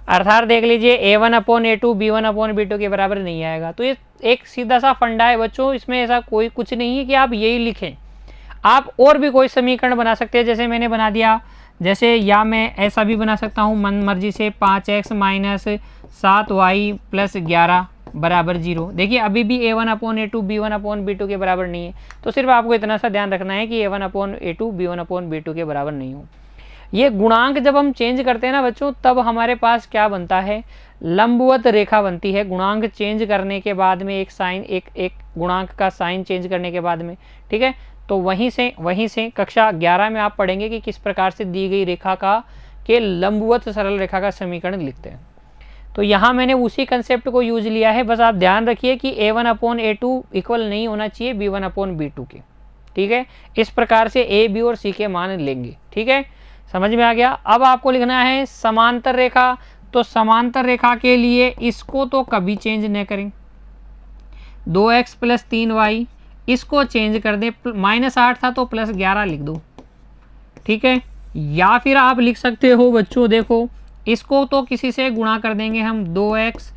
A: अर्थात देख लीजिए A1 upon A2 B1 upon B2 के बराबर नहीं आएगा। तो ये एक सीधा सा फंडा है बच्चों, इसमें ऐसा कोई कुछ नहीं है कि आप यही लिखें। आप और भी कोई समीकरण बना सकते हैं, जैसे मैंने बना दिया, जैसे या मैं ऐसा भी बना सकता हूँ मन मर्जी से 5x माइनस 7y प्लस 11 बराबर 0। देखिए अभी भी A1 upon A2 B1 upon B2 के बराबर नहीं है, तो सिर्फ आपको इतना सा ध्यान रखना है कि A1 upon A2 B1 upon B2 के बराबर नहीं हो। ये गुणांक जब हम चेंज करते हैं ना बच्चों, तब हमारे पास क्या बनता है, लंबवत रेखा बनती है। गुणांक चेंज करने के बाद में एक साइन, एक गुणांक का साइन चेंज करने के बाद में, ठीक है। तो वहीं से कक्षा 11 में आप पढ़ेंगे कि किस प्रकार से दी गई रेखा के लंबवत सरल रेखा का समीकरण लिखते हैं। तो यहाँ मैंने उसी कंसेप्ट को यूज लिया है। बस आप ध्यान रखिए कि A1 अपॉन A2 इक्वल नहीं होना चाहिए B1 अपॉन B2 के, ठीक है। इस प्रकार से A, B और C के मान लेंगे, ठीक है, समझ में आ गया। अब आपको लिखना है समांतर रेखा। तो समांतर रेखा के लिए इसको तो कभी चेंज न करें, 2x प्लस 3y, इसको चेंज कर दें, माइनस 8 था तो प्लस 11 लिख दो, ठीक है। या फिर आप लिख सकते हो बच्चों, देखो इसको तो किसी से गुणा कर देंगे हम, 2x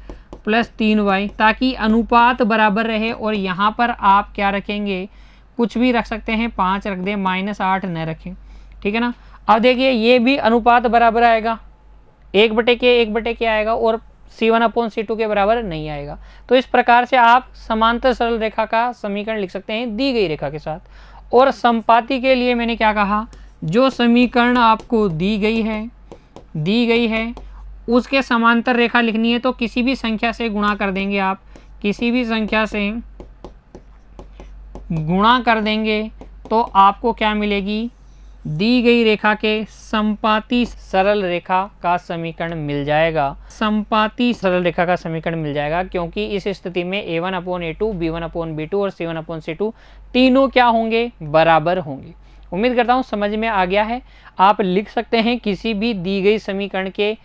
A: प्लस 3y, ताकि अनुपात बराबर रहे। और यहाँ पर आप क्या रखेंगे, कुछ भी रख सकते हैं, 5 रख दें, माइनस 8 न रखें, ठीक है ना। अब देखिए ये भी अनुपात बराबर आएगा, 1/के आएगा, और C1 अपॉन C2 के बराबर नहीं आएगा। तो इस प्रकार से आप समांतर सरल रेखा का समीकरण लिख सकते हैं दी गई रेखा के साथ। और समपाती के लिए मैंने क्या कहा, जो समीकरण आपको दी गई है उसके समांतर रेखा लिखनी है, तो किसी भी संख्या से गुणा कर देंगे आप, किसी भी संख्या से गुणा कर देंगे तो आपको क्या मिलेगी, दी गई रेखा के समपाती सरल रेखा का समीकरण मिल जाएगा, समपाती सरल रेखा का समीकरण मिल जाएगा। क्योंकि इस स्थिति में A1 upon A2 B1 upon B2 और C1 अपॉन C2 तीनों क्या होंगे, बराबर होंगे। उम्मीद करता हूँ समझ में आ गया है। आप लिख सकते हैं किसी भी दी गई समीकरण के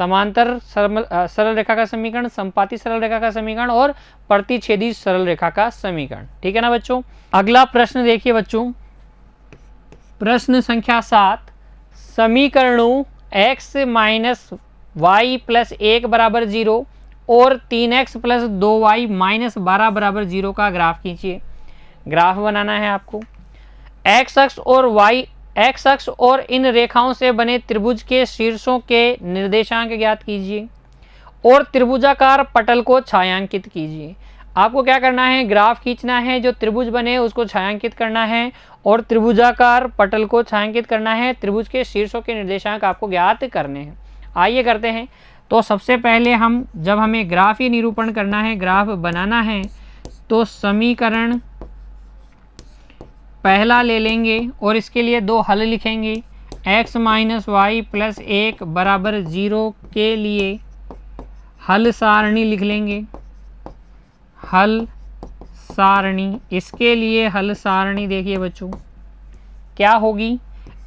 A: समांतर सरल रेखा का समीकरण, समपाती सरल रेखा का समीकरण और प्रतिच्छेदी सरल रेखा का समीकरण, ठीक है ना बच्चों। अगला प्रश्न देखिए बच्चों, प्रश्न संख्या 7, समीकरणों x माइनस वाई प्लस 1 बराबर 0 और 3x प्लस 2y माइनस 12 बराबर 0 का ग्राफ खींचिए। ग्राफ बनाना है आपको। x अक्ष और इन रेखाओं से बने त्रिभुज के शीर्षों के निर्देशांक ज्ञात कीजिए और त्रिभुजाकार पटल को छायांकित कीजिए। आपको क्या करना है, ग्राफ खींचना है, जो त्रिभुज बने उसको छायांकित करना है और त्रिभुजाकार पटल को छायांकित करना है। त्रिभुज के शीर्षों के निर्देशांक आपको ज्ञात करने हैं। आइए करते हैं। तो सबसे पहले जब हमें ग्राफ ही निरूपण करना है, ग्राफ बनाना है, तो समीकरण पहला ले लेंगे और इसके लिए 2 हल लिखेंगे। x माइनस वाई प्लस 1 बराबर 0 के लिए हल सारणी लिख लेंगे, हल सारणी। इसके लिए हल सारणी देखिए बच्चों क्या होगी,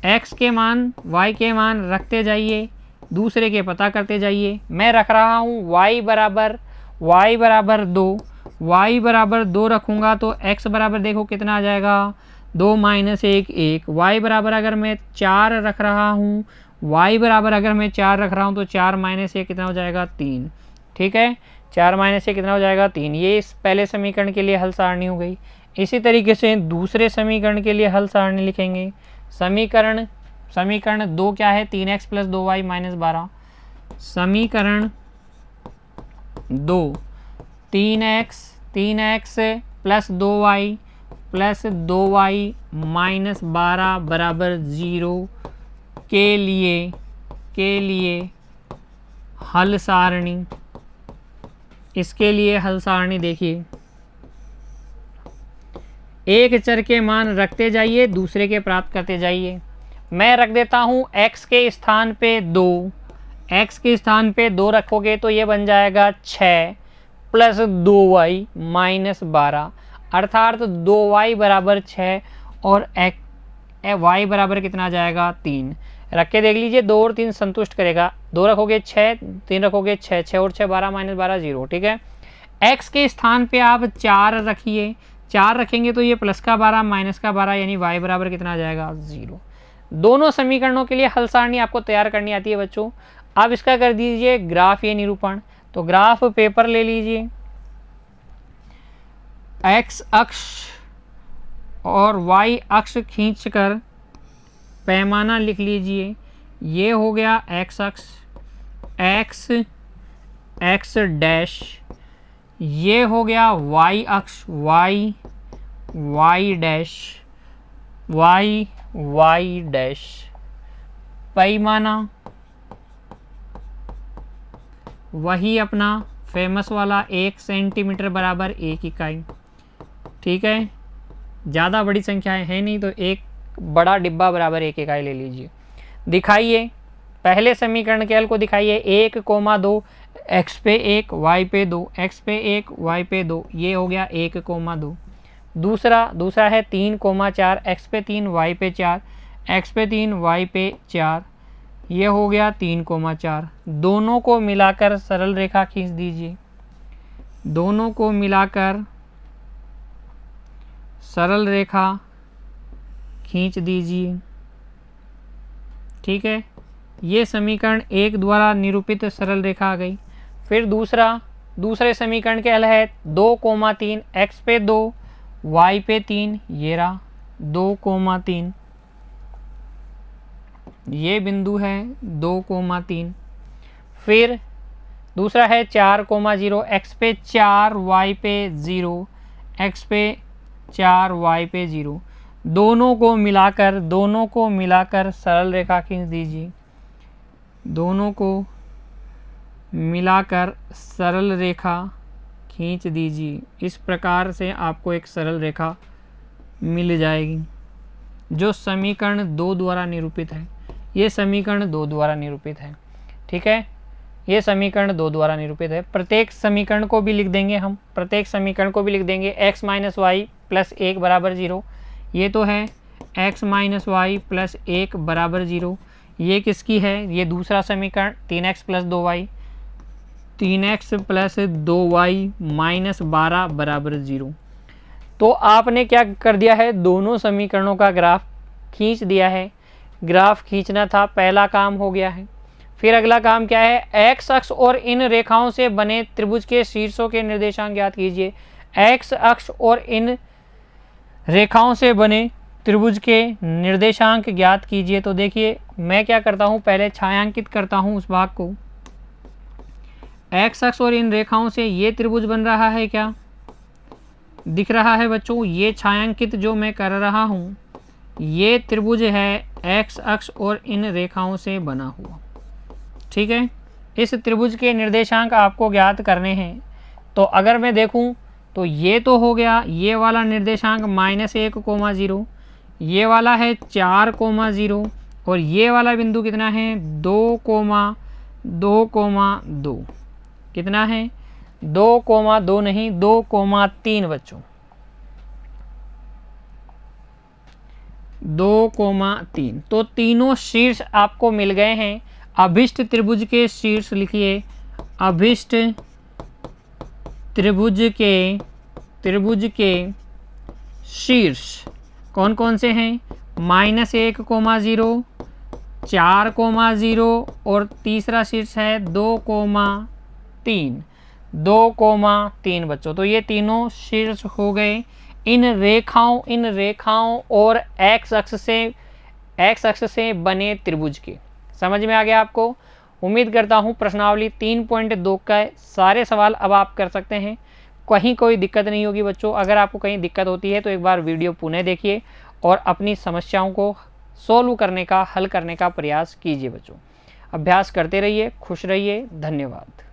A: x के मान y के मान रखते जाइए, दूसरे के पता करते जाइए। मैं रख रहा हूँ y बराबर 2, y बराबर 2 रखूँगा तो x बराबर देखो कितना आ जाएगा, 2 माइनस 1 1। y बराबर अगर मैं 4 रख रहा हूँ, y बराबर अगर मैं 4 रख रहा हूँ तो 4 माइनस ये कितना हो जाएगा 3। ठीक है, 4 माइनस ये कितना हो जाएगा 3। ये इस पहले समीकरण के लिए हल सारणी हो गई। इसी तरीके से दूसरे समीकरण के लिए हल सारणी लिखेंगे। समीकरण 2 क्या है, 3x प्लस 2y माइनस 12। समीकरण 2 3x प्लस 2y माइनस 12 बराबर 0 के लिए हल सारणी। इसके लिए हल सारणी देखिए, एक चर के मान रखते जाइए, दूसरे के प्राप्त करते जाइए। मैं रख देता हूँ x के स्थान पे 2, x के स्थान पे 2 रखोगे तो ये बन जाएगा 6 प्लस 2y माइनस 12, अर्थात 2y बराबर 6 और y बराबर कितना आ जाएगा 3। रख के देख लीजिए, 2 और 3 संतुष्ट करेगा। 2 रखोगे 6, 3 रखोगे 6, 6 और 6 12 माइनस 12 0। ठीक है, x के स्थान पे आप 4 रखिए, 4 रखेंगे तो ये प्लस का 12 माइनस का 12 यानी y बराबर कितना आ जाएगा 0। दोनों समीकरणों के लिए हल सारणी आपको तैयार करनी आती है बच्चों। अब इसका कर दीजिए ग्राफ या निरूपण। तो ग्राफ पेपर ले लीजिए, x अक्ष और y अक्ष खींचकर पैमाना लिख लीजिए। ये हो गया x अक्ष, x डैश। ये हो गया y अक्ष, y डैश, y डैश। पैमाना वही अपना फेमस वाला 1 सेंटीमीटर बराबर 1 इकाई। ठीक है, ज़्यादा बड़ी संख्याएं है नहीं तो एक बड़ा डिब्बा बराबर 1 इकाई ले लीजिए। दिखाइए, पहले समीकरण के हल को दिखाइए। 1,2 x पे 1 y पे 2, x पे 1 y पे 2, ये हो गया 1,2। दूसरा है 3,4 x पे 3 y पे 4, x पे 3 y पे 4, ये हो गया 3,4। दोनों को मिलाकर सरल रेखा खींच दीजिए। दोनों को मिलाकर सरल रेखा खींच दीजिए। ठीक है, ये समीकरण 1 द्वारा निरूपित सरल रेखा आ गई। फिर दूसरे समीकरण के हल है 2,3 x पे 2 y पे 3, ये रहा 2,3, ये बिंदु है 2,3। फिर दूसरा है 4,0 x पे 4 y पे 0, x पे 4 y पे 0। दोनों को मिलाकर सरल रेखा खींच दीजिए। दोनों को मिलाकर सरल रेखा खींच दीजिए। इस प्रकार से आपको एक सरल रेखा मिल जाएगी जो समीकरण 2 द्वारा निरूपित है। ये समीकरण 2 द्वारा निरूपित है। ठीक है, ये समीकरण 2 द्वारा निरूपित है। प्रत्येक समीकरण को भी लिख देंगे हम, x माइनस वाई प्लस 1 बराबर 0। ये तो है x माइनस वाई प्लस 1 बराबर 0। ये किसकी है, ये दूसरा समीकरण 3x plus 2y, 3x plus 2y minus 12 बराबर 0। तो आपने क्या कर दिया है, दोनों समीकरणों का ग्राफ खींच दिया है। ग्राफ खींचना था, पहला काम हो गया है। फिर अगला काम क्या है, x अक्ष और इन रेखाओं से बने त्रिभुज के शीर्षों के निर्देशांक ज्ञात कीजिए। x अक्ष और इन रेखाओं से बने त्रिभुज के निर्देशांक ज्ञात कीजिए। तो देखिए मैं क्या करता हूँ, पहले छायांकित करता हूँ उस भाग को। x अक्ष और इन रेखाओं से ये त्रिभुज बन रहा है, क्या दिख रहा है बच्चों? ये छायांकित जो मैं कर रहा हूँ ये त्रिभुज है x अक्ष और इन रेखाओं से बना हुआ। ठीक है, इस त्रिभुज के निर्देशांक आपको ज्ञात करने हैं। तो अगर मैं देखूं तो ये तो हो गया, ये वाला निर्देशांक -1,0, ये वाला है 4,0 और ये वाला बिंदु कितना है 2,2,2। कितना है 2,2 नहीं 2,3 बच्चों, 2,3। तो तीनों शीर्ष आपको मिल गए हैं। अभिष्ट त्रिभुज के शीर्ष लिखिए। अभिष्ट त्रिभुज के शीर्ष कौन कौन से हैं, -1,0, 4,0 और तीसरा शीर्ष है 2,3, 2,3 बच्चों। तो ये तीनों शीर्ष हो गए। इन रेखाओं और एक्स अक्ष से बने त्रिभुज के। समझ में आ गया आपको? उम्मीद करता हूँ प्रश्नावली 3.2 का सारे सवाल अब आप कर सकते हैं, कहीं कोई दिक्कत नहीं होगी बच्चों। अगर आपको कहीं दिक्कत होती है तो एक बार वीडियो पुनः देखिए और अपनी समस्याओं को सोल्व करने का, हल करने का प्रयास कीजिए बच्चों। अभ्यास करते रहिए, खुश रहिए। धन्यवाद।